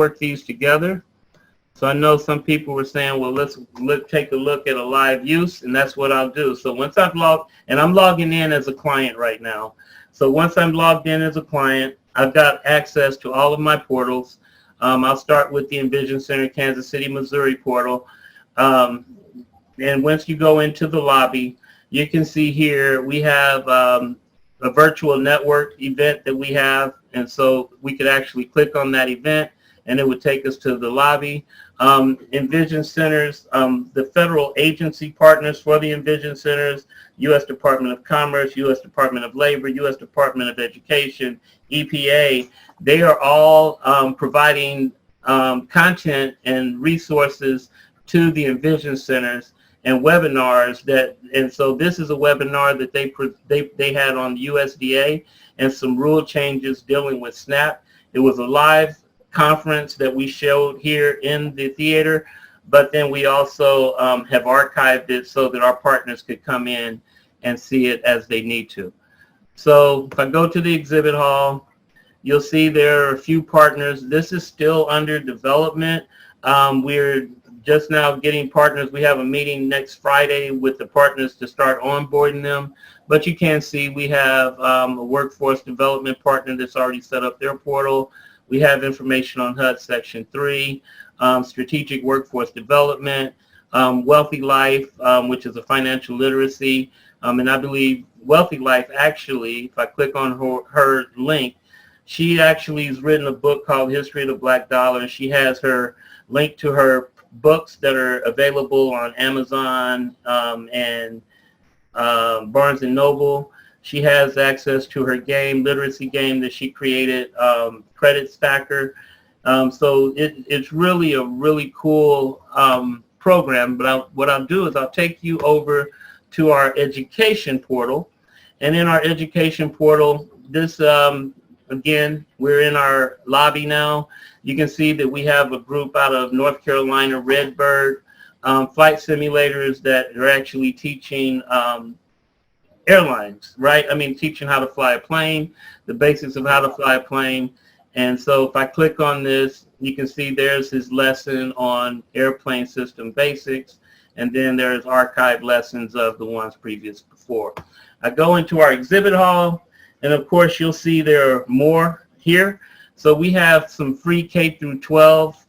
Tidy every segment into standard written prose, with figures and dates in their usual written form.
work these together. So I know some people were saying, well, let's take a look at a live use, and that's what I'll do. So once I've logged, and I'm logging in as a client right now. So once I'm logged in as a client, I've got access to all of my portals. I'll start with the Envision Center Kansas City, Missouri portal. And once you go into the lobby, you can see here we have a virtual network event that we have. And so we could actually click on that event, and it would take us to the lobby. Envision Centers, the federal agency partners for the Envision Centers, U.S. Department of Commerce, U.S. Department of Labor, U.S. Department of Education, EPA, they are all providing content and resources to the Envision Centers and webinars and so this is a webinar that they had on USDA and some rule changes dealing with SNAP. It was a live conference that we showed here in the theater, but then we also have archived it so that our partners could come in and see it as they need to. So if I go to the exhibit hall, you'll see there are a few partners. This is still under development. We're just now getting partners. We have a meeting next Friday with the partners to start onboarding them. But you can see we have a workforce development partner that's already set up their portal. We have information on HUD Section 3, strategic workforce development, Wealthy Life, which is a financial literacy. And I believe Wealthy Life actually, if I click on her link, she actually has written a book called History of the Black Dollar. And she has her link to her books that are available on Amazon and Barnes & Noble. She has access to her game, literacy game that she created, Credit Stacker. So it's really a really cool program. But what I'll do is I'll take you over to our education portal. And in our education portal, this again, we're in our lobby now. You can see that we have a group out of North Carolina, Redbird, flight simulators that are actually teaching airlines, right? I mean, teaching how to fly a plane, the basics of how to fly a plane. And so if I click on this, you can see there's his lesson on airplane system basics. And then there's archived lessons of the ones previous before. I go into our exhibit hall, and of course, you'll see there are more here. So we have some free K through 12.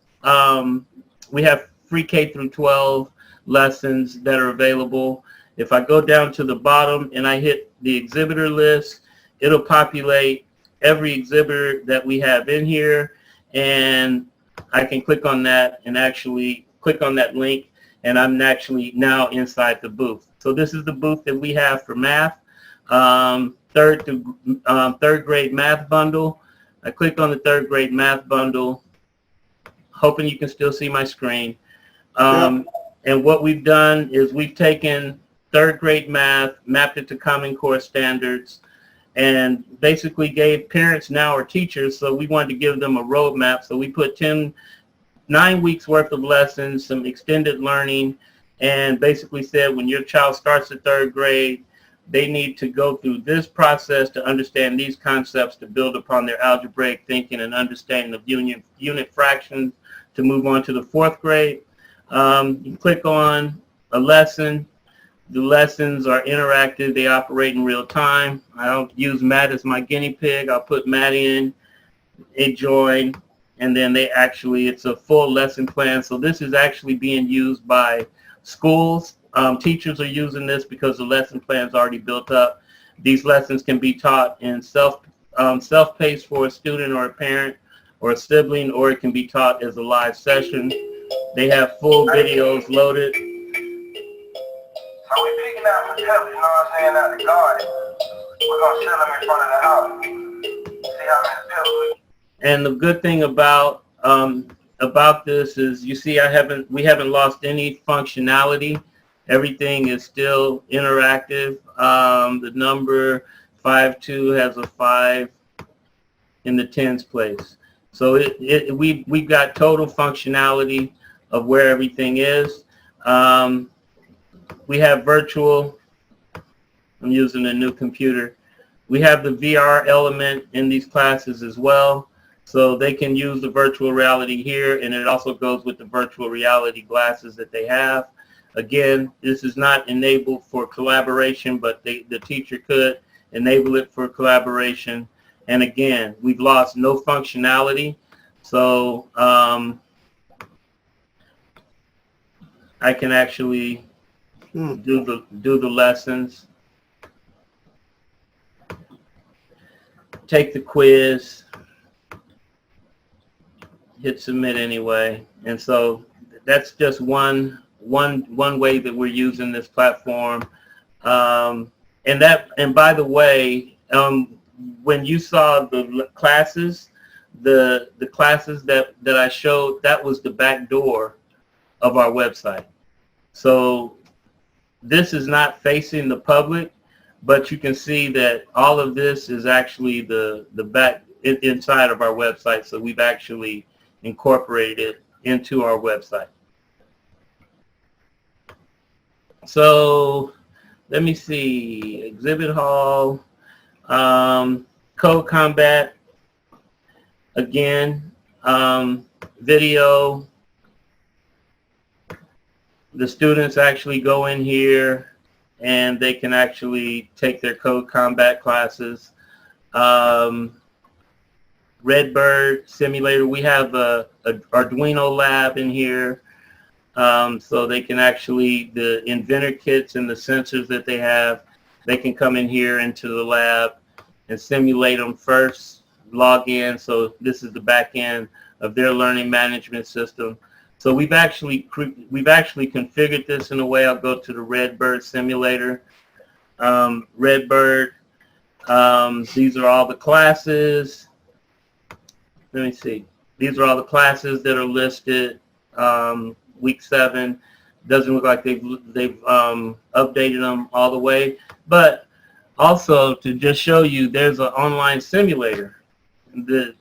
We have free K through 12 lessons that are available. If I go down to the bottom and I hit the exhibitor list, it'll populate every exhibitor that we have in here. And I can click on that and actually click on that link, and I'm actually now inside the booth. So this is the booth that we have for math, third grade math bundle. I click on the third grade math bundle, hoping you can still see my screen. And what we've done is we've taken third grade math, mapped it to Common Core standards, and basically gave parents now or teachers, so we wanted to give them a roadmap. So we put 9 weeks worth of lessons, some extended learning, and basically said when your child starts at third grade, they need to go through this process to understand these concepts to build upon their algebraic thinking and understanding of unit fractions to move on to the fourth grade. You click on a lesson. The lessons are interactive. They operate in real time. I don't use Matt as my guinea pig. I'll put Matt in, it join, and then it's a full lesson plan. So this is actually being used by schools. Teachers are using this because the lesson plan is already built up. These lessons can be taught in self-paced for a student or a parent or a sibling, or it can be taught as a live session. They have full videos loaded. So we picking out some pellets, you know what I'm saying, out the garden. We're going to set them in front of the house. See how many pellets. And the good thing about this is, you see, we haven't lost any functionality. Everything is still interactive. The number 52 has a 5 in the tens place. So we've got total functionality of where everything is. We have virtual. I'm using a new computer. We have the VR element in these classes as well. So they can use the virtual reality here, and it also goes with the virtual reality glasses that they have. Again, this is not enabled for collaboration, but the teacher could enable it for collaboration. And again, we've lost no functionality. So I can actually do the lessons, take the quiz, hit submit anyway. And so that's just one way that we're using this platform. And by the way, when you saw the classes, the classes that I showed, that was the back door of our website. So this is not facing the public, but you can see that all of this is actually the back inside of our website. So we've actually incorporated it into our website. So let me see, exhibit hall, code combat, again, video. The students actually go in here and they can actually take their code combat classes. Redbird simulator, we have a Arduino lab in here. So they can actually, the inventor kits and the sensors that they have, they can come in here into the lab and simulate them first, log in. So this is the back end of their learning management system. So we've actually configured this in a way. I'll go to the Redbird simulator. Redbird, these are all the classes. Let me see. These are all the classes that are listed. Week 7 doesn't look like they've updated them all the way, but also to just show you, there's an online simulator.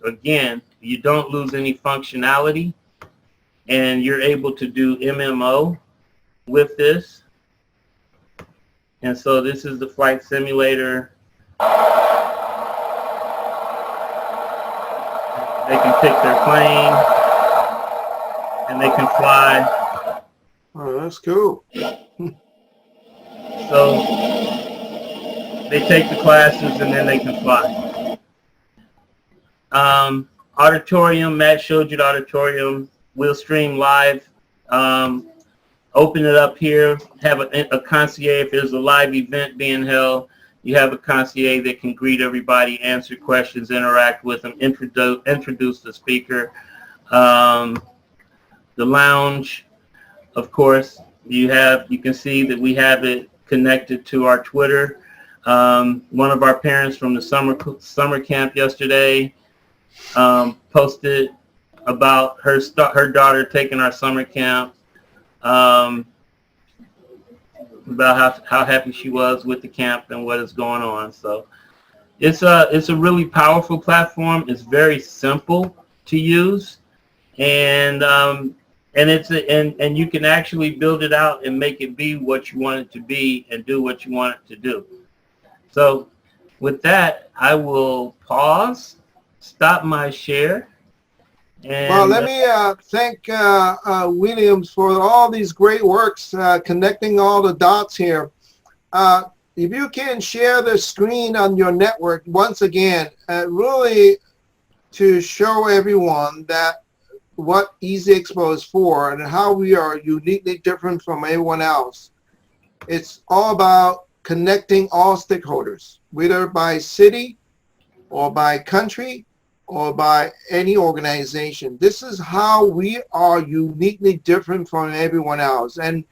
Again, you don't lose any functionality, and you're able to do MMO with this. And so this is the flight simulator. They can pick their plane and they can fly. Oh, that's cool. So they take the classes and then they can fly. Auditorium, Matt showed you the auditorium. We'll stream live. Open it up here, have a concierge. If there's a live event being held, you have a concierge that can greet everybody, answer questions, interact with them, introduce the speaker. The lounge, of course, you can see that we have it connected to our Twitter. One of our parents from the summer camp yesterday posted about her daughter taking our summer camp, about how happy she was with the camp and what is going on. So it's a really powerful platform. It's very simple to use, and you can actually build it out and make it be what you want it to be and do what you want it to do. So with that, I will pause, stop my share. And, well, let me thank Williams for all these great works, connecting all the dots here. If you can share the screen on your network once again, really to show everyone that what eZ-Xpo is for and how we are uniquely different from everyone else. It's all about connecting all stakeholders, whether by city or by country or by any organization. This is how we are uniquely different from everyone else. And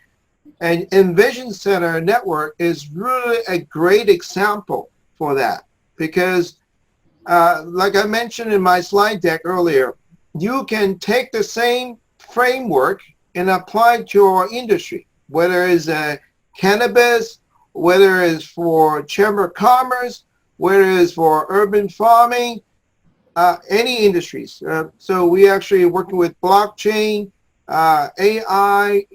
Envision Center Network is really a great example for that, because like I mentioned in my slide deck earlier, you can take the same framework and apply it to your industry, whether it's cannabis, whether it's for Chamber of Commerce, whether it's for urban farming, any industries. So we actually working with blockchain, AI,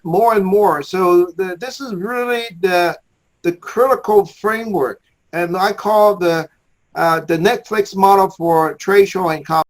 more and more. So this is really the critical framework, and I call the the Netflix model for trade show and conference.